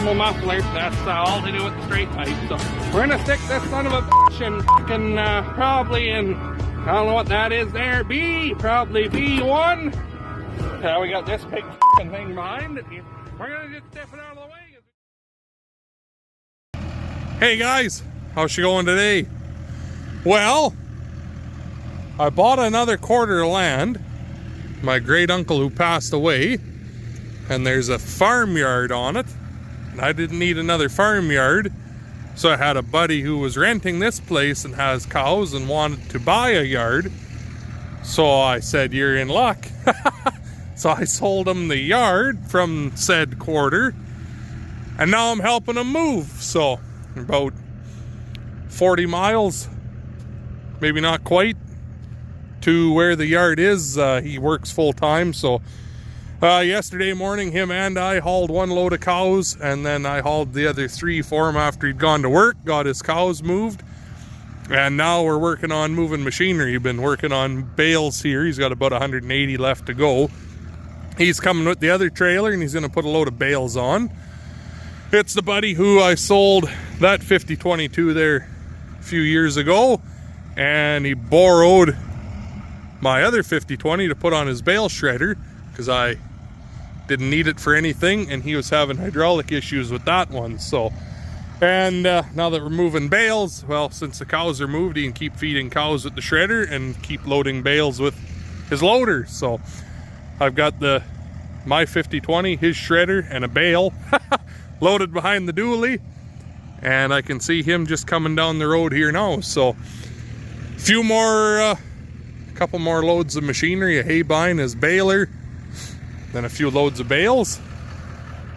thermal muffler. That's all to do with the straight pipe. So we're gonna stick this son of a bitch in fucking probably in, I don't know what that is there, probably B1. We got this big fucking thing behind it. We're gonna just step it out of the way. Hey guys, how's she going today? Well, I bought another quarter of land. My great uncle who passed away, and there's a farmyard on it. And I didn't need another farmyard, so I had a buddy who was renting this place and has cows and wanted to buy a yard. So I said, you're in luck. So I sold him the yard from said quarter, and now I'm helping him move. So about 40 miles, maybe not quite, to where the yard is. He works full time, so yesterday morning him and I hauled one load of cows, and then I hauled the other 3 for him after he'd gone to work, got his cows moved, and now we're working on moving machinery. We've been working on bales here. He's got about 180 left to go. He's coming with the other trailer and he's going to put a load of bales on. It's the buddy who I sold that 5022 there a few years ago, and he borrowed my other 5020 to put on his bale shredder because I didn't need it for anything, and he was having hydraulic issues with that one. So, and now that we're moving bales, well, since the cows are moved, he can keep feeding cows with the shredder and keep loading bales with his loader. So I've got my 5020, his shredder, and a bale loaded behind the dually, and I can see him just coming down the road here now. So a few more, couple more loads of machinery, a hay bine, his baler, then a few loads of bales,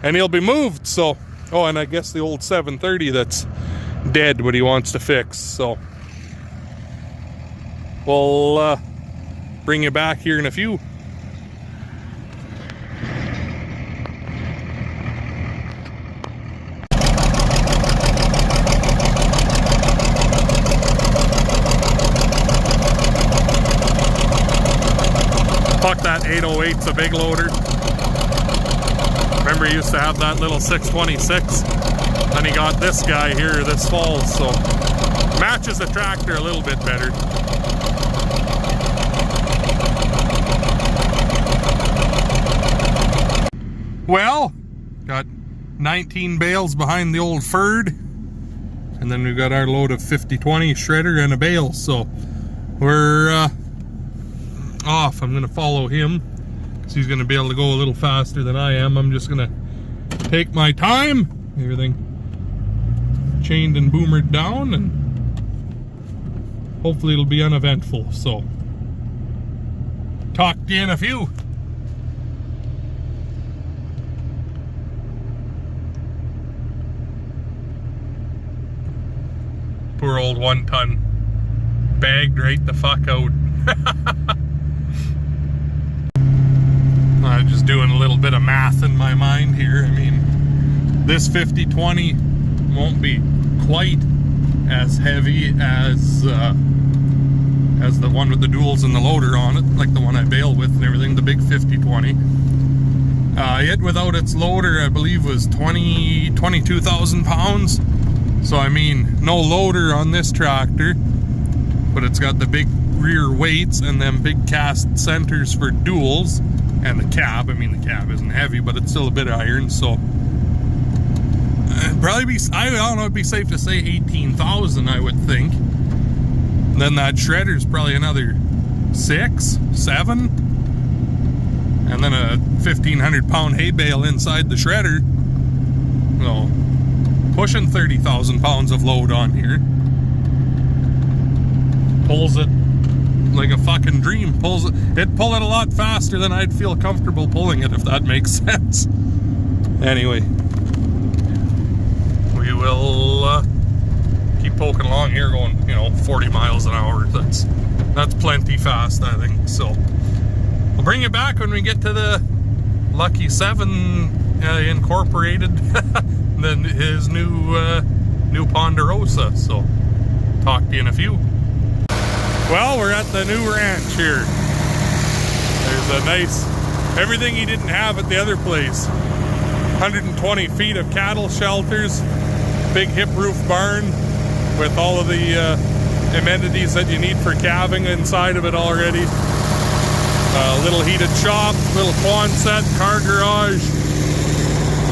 and he'll be moved. So, oh, and I guess the old 730 that's dead, what he wants to fix. So we'll bring you back here in a few. Fuck, that 808's a big loader. Remember he used to have that little 626, and he got this guy here this fall, so matches the tractor a little bit better. Well, got 19 bales behind the old Ford, and then we've got our load of 5020 shredder and a bale, so we're off. I'm gonna follow him because he's gonna be able to go a little faster than I am. I'm just gonna take my time, everything chained and boomered down, and hopefully it'll be uneventful. So talk to you in a few. Poor old 1-ton bagged right the fuck out. I'm just doing a little bit of math in my mind here. I mean, this 5020 won't be quite as heavy as the one with the duals and the loader on it, like the one I bail with and everything, the big 5020. It without its loader, I believe, was 22,000 pounds. So I mean, no loader on this tractor, but it's got the big rear weights and them big cast centers for duals. And the cab, I mean, the cab isn't heavy, but it's still a bit of iron, so it'd probably be, I don't know, it'd be safe to say 18,000, I would think. And then that shredder's probably another 6, 7, and then a 1,500 pound hay bale inside the shredder. So pushing 30,000 pounds of load on here. Pulls it like a fucking dream. It'd pull it a lot faster than I'd feel comfortable pulling it, if that makes sense. Anyway, we will keep poking along here, going, 40 miles an hour. That's plenty fast, I think. So we'll bring you back when we get to the Lucky 7 Incorporated, then his new Ponderosa. So talk to you in a few. Well, we're at the new ranch here. There's a nice, everything he didn't have at the other place. 120 feet of cattle shelters, big hip roof barn with all of the amenities that you need for calving inside of it already. Little heated shop, little Quonset, car garage,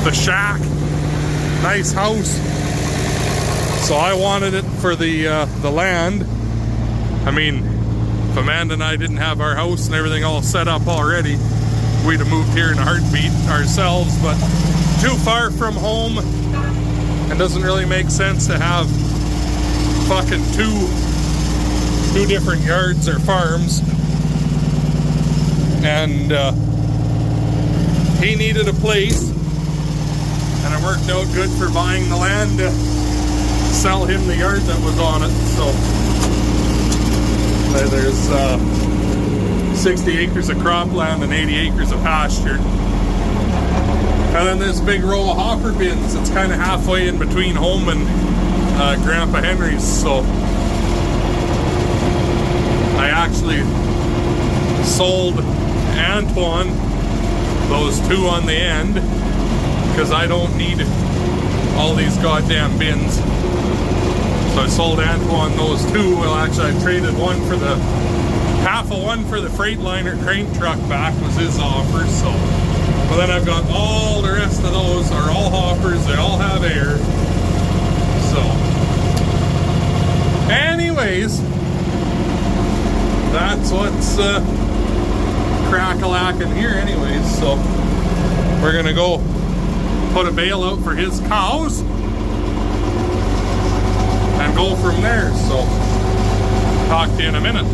the shack, nice house. So I wanted it for the land. I mean, if Amanda and I didn't have our house and everything all set up already, we'd have moved here in a heartbeat ourselves, but too far from home, and doesn't really make sense to have fucking two different yards or farms. And he needed a place, and it worked out good for buying the land to sell him the yard that was on it. So there's 60 acres of cropland and 80 acres of pasture. And then this big row of hopper bins. It's kind of halfway in between home and Grandpa Henry's. So I actually sold Antoine those two on the end because I don't need all these goddamn bins. So I sold Antoine those two. Well, actually I traded one for the half of one for the Freightliner crane truck back was his offer. So, but then I've got all the rest of those are all hoppers. They all have air. So anyways, that's what's crack-a-lackin' here anyways. So we're gonna go put a bale out for his cows and go from there. So talk to you in a minute.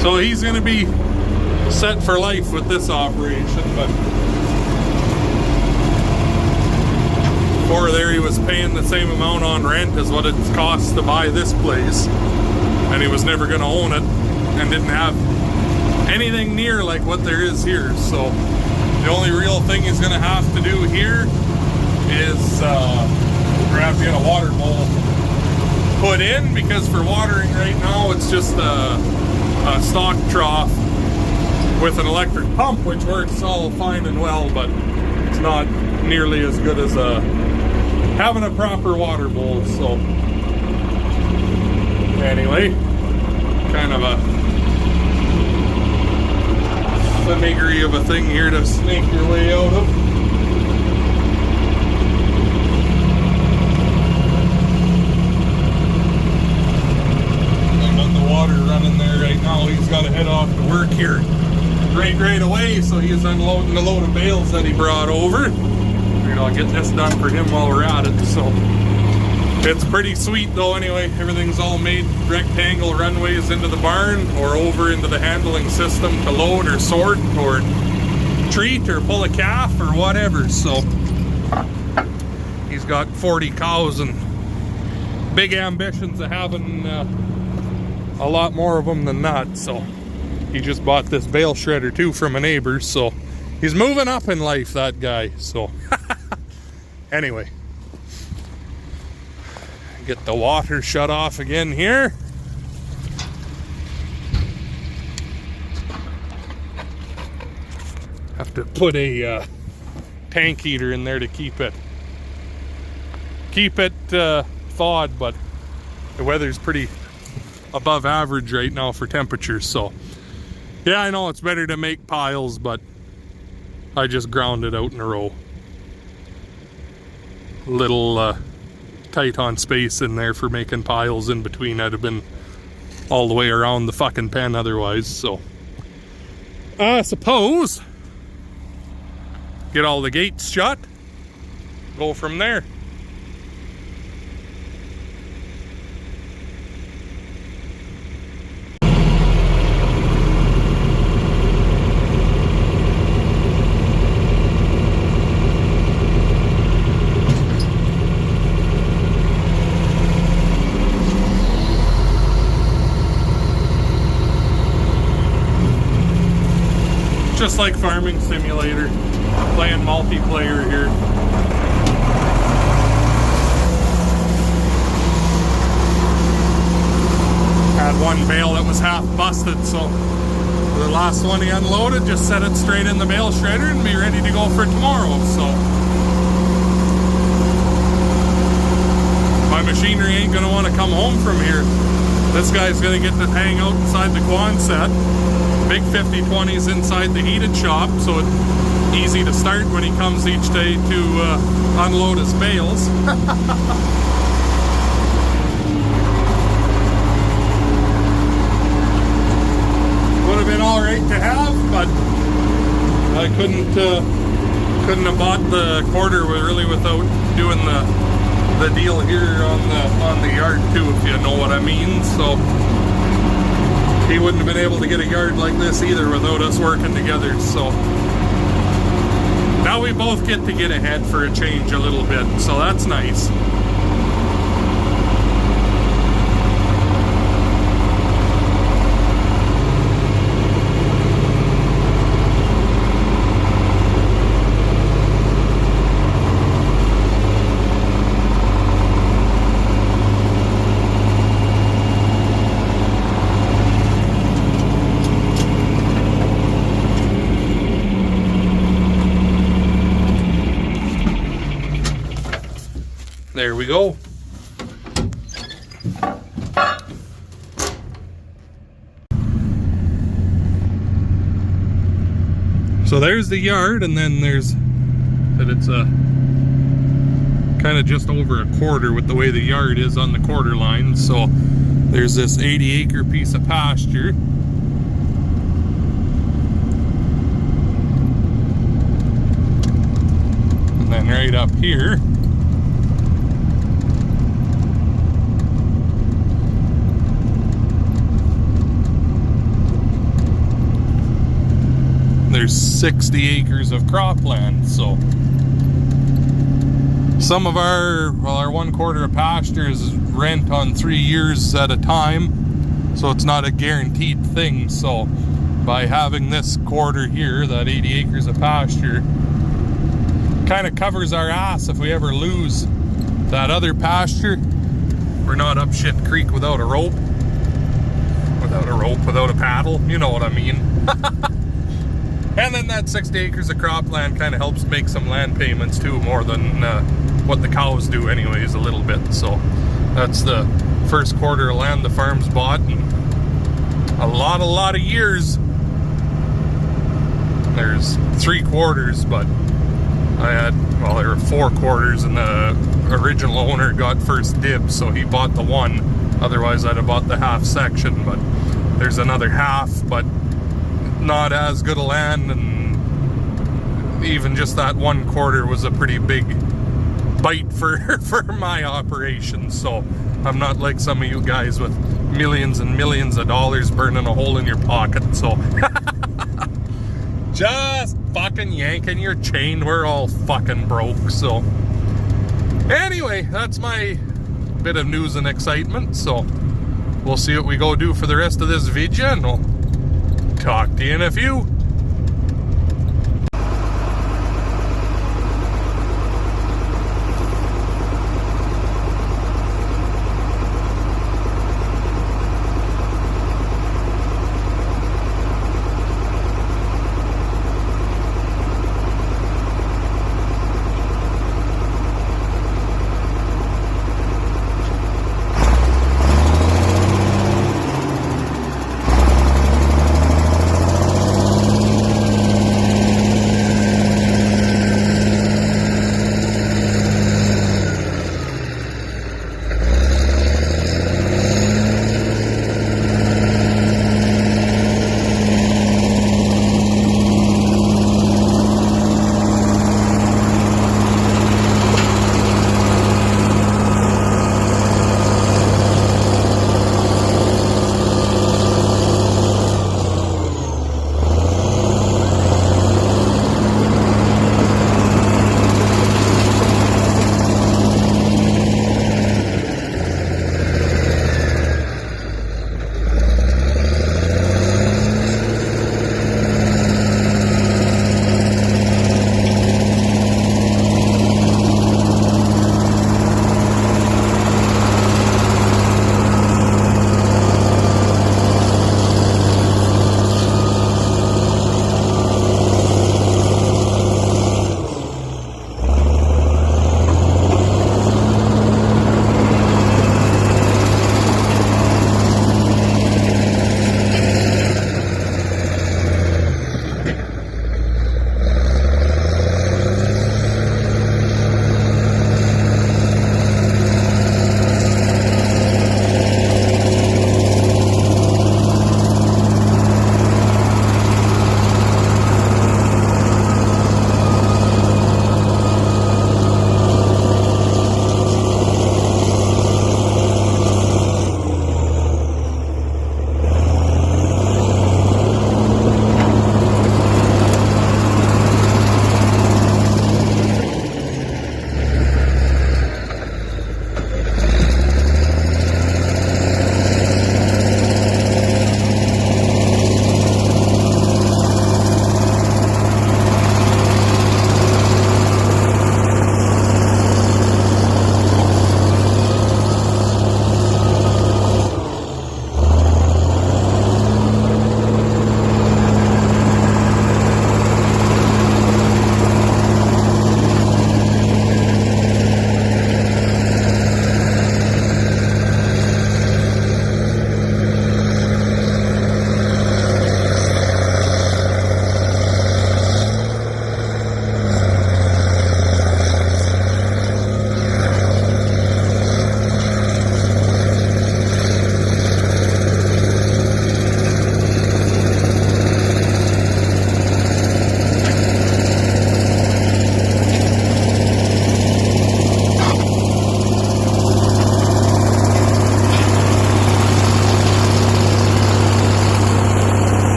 So he's going to be set for life with this operation, but before there he was paying the same amount on rent as what it's cost to buy this place, and he was never going to own it and didn't have anything near like what there is here. So the only real thing he's going to have to do here is we're going to have to get a water bowl put in, because for watering right now it's just a stock trough with an electric pump, which works all fine and well, but it's not nearly as good as having a proper water bowl. So anyway, kind of a finigree of a thing here to snake your way out of. Water running there right now. He's got to head off to work here right away, so he's unloading the load of bales that he brought over. Figured I'll get this done for him while we're at it. So it's pretty sweet though. Anyway, everything's all made rectangle runways into the barn or over into the handling system to load or sort or treat or pull a calf or whatever. So he's got 40 cows and big ambitions of having a lot more of them than that. So he just bought this bale shredder too from a neighbor, so he's moving up in life, that guy. So anyway, get the water shut off again here. Have to put a tank heater in there to keep it thawed, but the weather's pretty above average right now for temperatures. So yeah, I know it's better to make piles, but I just ground it out in a row. Little tight on space in there for making piles in between. I'd have been all the way around the fucking pen otherwise. So I suppose get all the gates shut, go from there. Just like Farming Simulator, playing multiplayer here. Had one bale that was half busted, so the last one he unloaded, just set it straight in the bale shredder and be ready to go for tomorrow. So my machinery ain't gonna want to come home from here. This guy's gonna get to hang out inside the Quonset. Big 50/20s inside the heated shop, so it's easy to start when he comes each day to unload his bales. Would have been all right to have, but I couldn't have bought the quarter really without doing the deal here on the yard too, if you know what I mean. So he wouldn't have been able to get a yard like this either without us working together. So now we both get to get ahead for a change a little bit, so that's nice. There we go. So there's the yard, and then there's that it's a kind of just over a quarter with the way the yard is on the quarter line. So there's this 80-acre piece of pasture. And then right up here, there's 60 acres of cropland. So some of our 1/4 of pasture is rent on 3 years at a time, so it's not a guaranteed thing. So by having this quarter here, that 80 acres of pasture, kind of covers our ass if we ever lose that other pasture. We're not up shit creek without a rope, without a paddle, you know what I mean. And then that 60 acres of cropland kind of helps make some land payments too, more than what the cows do anyways, a little bit. So that's the first quarter of land the farm's bought in a lot of years. There's 3 quarters, but there were 4 quarters, and the original owner got first dibs, so he bought the one. Otherwise I'd have bought the half section, but there's another half, but not as good a land, and even just that 1/4 was a pretty big bite for my operation. So I'm not like some of you guys with millions and millions of dollars burning a hole in your pocket. So just fucking yanking your chain, we're all fucking broke. So anyway, that's my bit of news and excitement. So we'll see what we go do for the rest of this video, and we'll talk to you in a few.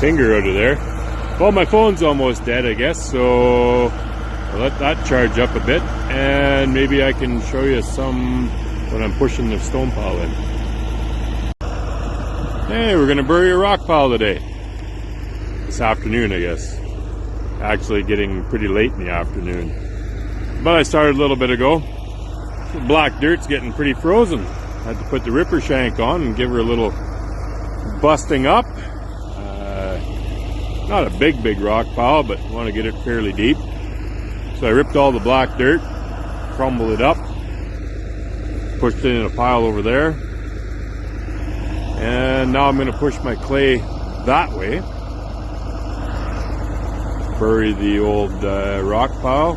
finger out of there. Well, my phone's almost dead, I guess, so I'll let that charge up a bit, and maybe I can show you some when I'm pushing the stone pile in. Hey, we're gonna bury a rock pile today. This afternoon, I guess. Actually getting pretty late in the afternoon. But I started a little bit ago. The black dirt's getting pretty frozen. I had to put the ripper shank on and give her a little busting up. Not a big rock pile, but want to get it fairly deep. So I ripped all the black dirt, crumbled it up, pushed it in a pile over there. And now I'm going to push my clay that way. Bury the old rock pile,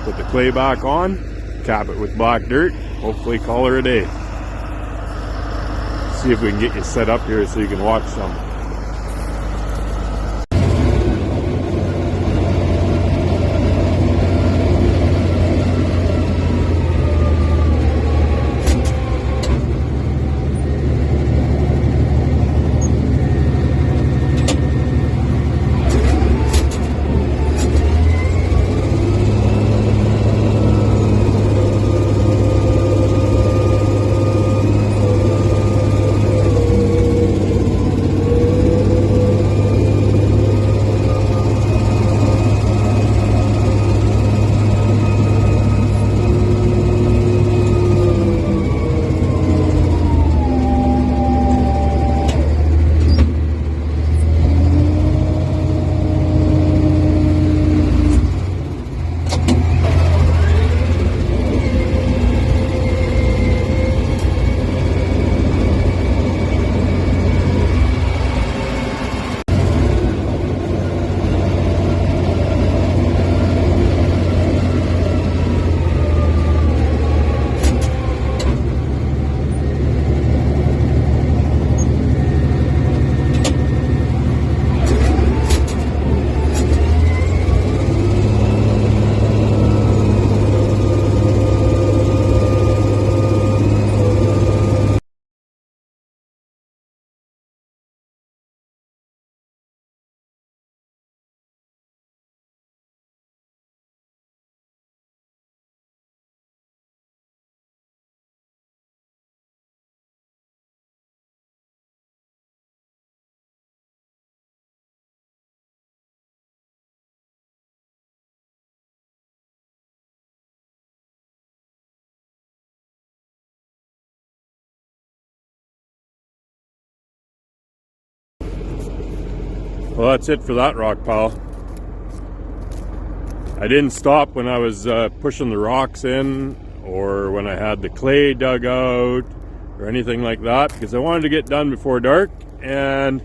put the clay back on, cap it with black dirt, hopefully call her a day. See if we can get you set up here so you can watch some. Well, that's it for that rock pile. I didn't stop when I was pushing the rocks in or when I had the clay dug out or anything like that, because I wanted to get done before dark and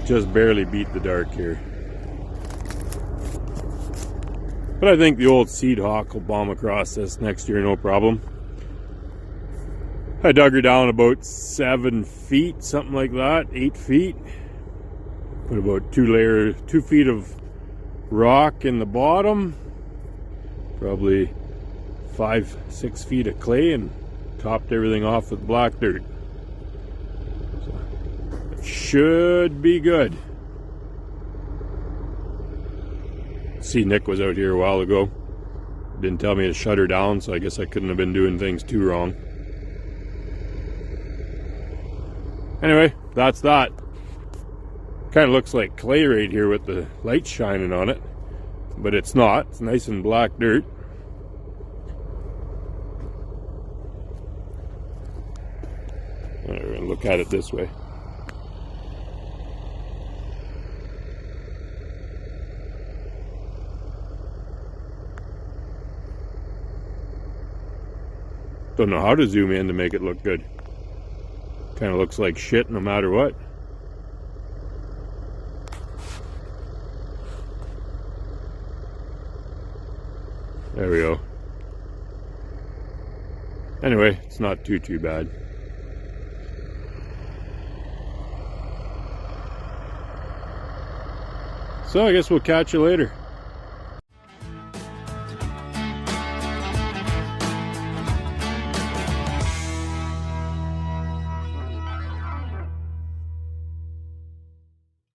just barely beat the dark here. But I think the old seed hawk will bomb across this next year, no problem. I dug her down about 7 feet, something like that, 8 feet. Put about 2 feet of rock in the bottom, probably 5-6 feet of clay, and topped everything off with black dirt. So it should be good. See, Nick was out here a while ago. Didn't tell me to shut her down, so I guess I couldn't have been doing things too wrong. Anyway, that's that. Kind of looks like clay right here with the light shining on it, but it's not. It's nice and black dirt. We're going to look at it this way. Don't know how to zoom in to make it look good. Kind of looks like shit no matter what. There we go. Anyway, it's not too bad. So I guess we'll catch you later.